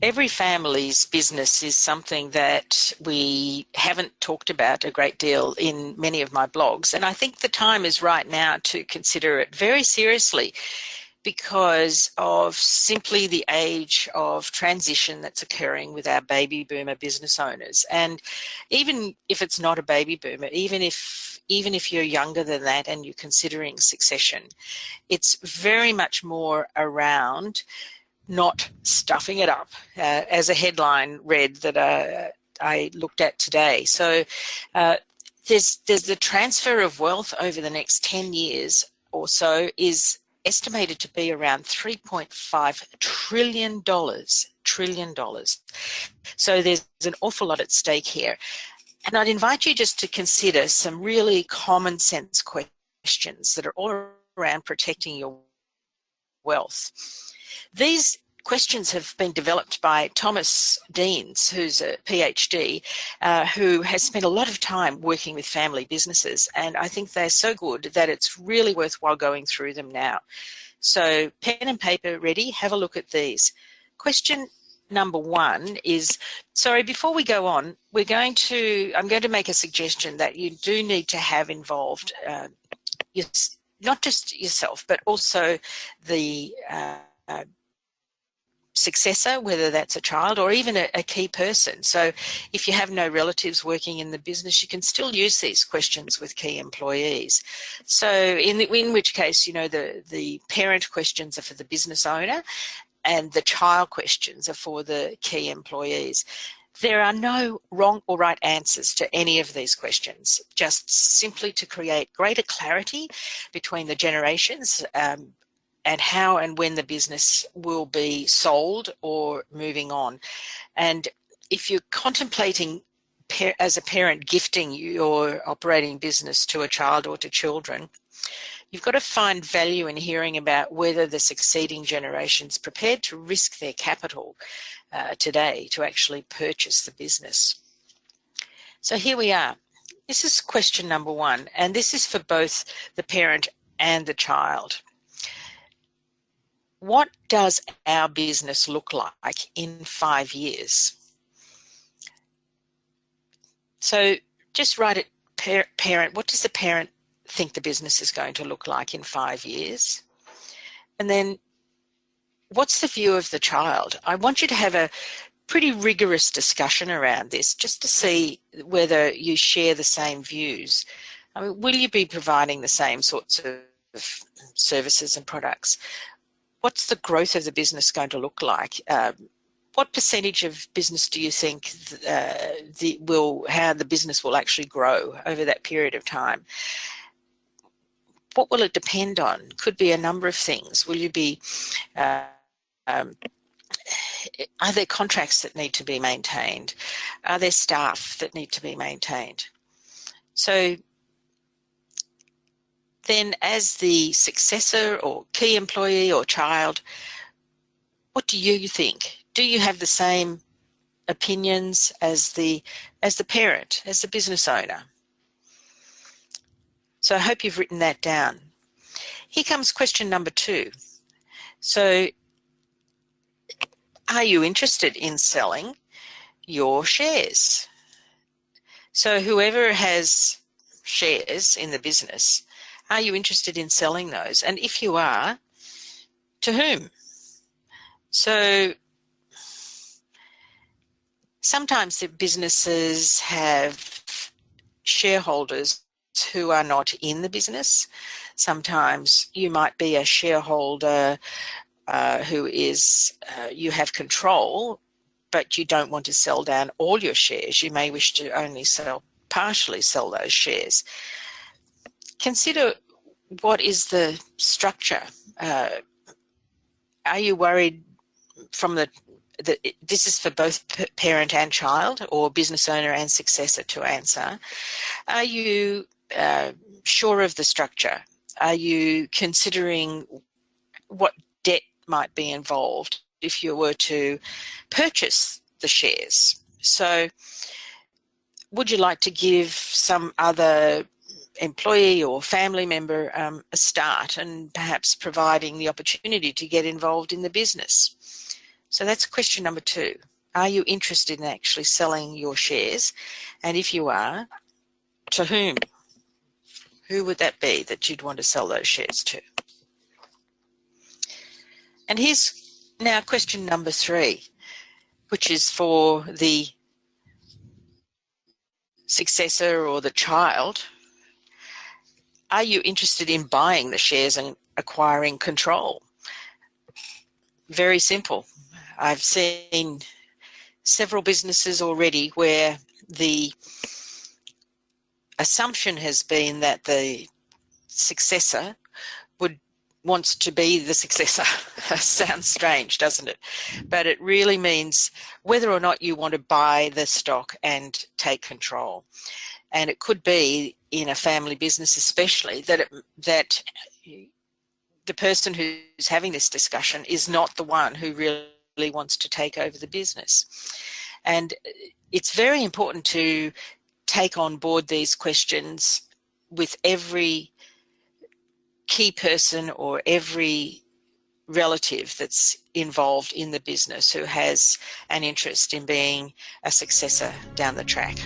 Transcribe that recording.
every family's business is something that we haven't talked about a great deal in many of my blogs. And I think the time is right now to consider it very seriously because of simply the age of transition that's occurring with our baby boomer business owners. And even if it's not a baby boomer, even if you're younger than that and you're considering succession, it's very much more around not stuffing it up, as a headline read that I looked at today. So there's the transfer of wealth over the next 10 years or so is estimated to be around $3.5 trillion. So there's an awful lot at stake here. And I'd invite you just to consider some really common sense questions that are all around protecting your wealth. These questions have been developed by Thomas Deans, who's a PhD, who has spent a lot of time working with family businesses, and I think they're so good that it's really worthwhile going through them now. So pen and paper ready, have a look at these. Question number one is, sorry, before we go on, I'm going to make a suggestion that you do need to have involved not just yourself, but also the successor, whether that's a child or even a key person. So if you have no relatives working in the business, you can still use these questions with key employees. So in which case, the parent questions are for the business owner and the child questions are for the key employees. There are no wrong or right answers to any of these questions, just simply to create greater clarity between the generations, and how and when the business will be sold or moving on. And if you're contemplating as a parent gifting your operating business to a child or to children, you've got to find value in hearing about whether the succeeding generation's prepared to risk their capital today to actually purchase the business. So here we are. This is question number one, and this is for both the parent and the child. What does our business look like in 5 years? So just write it, parent, what does the parent think the business is going to look like in 5 years? And then what's the view of the child? I want you to have a pretty rigorous discussion around this just to see whether you share the same views. I mean, will you be providing the same sorts of services and products? What's the growth of the business going to look like? What percentage of business do you think how the business will actually grow over that period of time? What will it depend on? Could be a number of things. Will you be, are there contracts that need to be maintained? Are there staff that need to be maintained? So then as the successor or key employee or child, what do you think? Do you have the same opinions as the parent, as the business owner? So I hope you've written that down. Here comes question number two. So are you interested in selling your shares? So whoever has shares in the business, are you interested in selling those? And if you are, to whom? So sometimes the businesses have shareholders who are not in the business. Sometimes you might be a shareholder who is, you have control, but you don't want to sell down all your shares. You may wish to only partially sell those shares. Consider what is the structure. Are you worried from this is for both parent and child, or business owner and successor to answer. Are you sure of the structure? Are you considering what debt might be involved if you were to purchase the shares? So would you like to give some other employee or family member a start and perhaps providing the opportunity to get involved in the business? So that's question number 2. Are you interested in actually selling your shares? And if you are, to whom? Who would that be that you'd want to sell those shares to? And here's now question number 3, which is for the successor or the child. Are you interested in buying the shares and acquiring control? Very simple. I've seen several businesses already where the assumption has been that the successor wants to be the successor. Sounds strange, doesn't it? But it really means whether or not you want to buy the stock and take control. And it could be in a family business especially that the person who's having this discussion is not the one who really wants to take over the business. And it's very important to take on board these questions with every key person or every relative that's involved in the business who has an interest in being a successor down the track.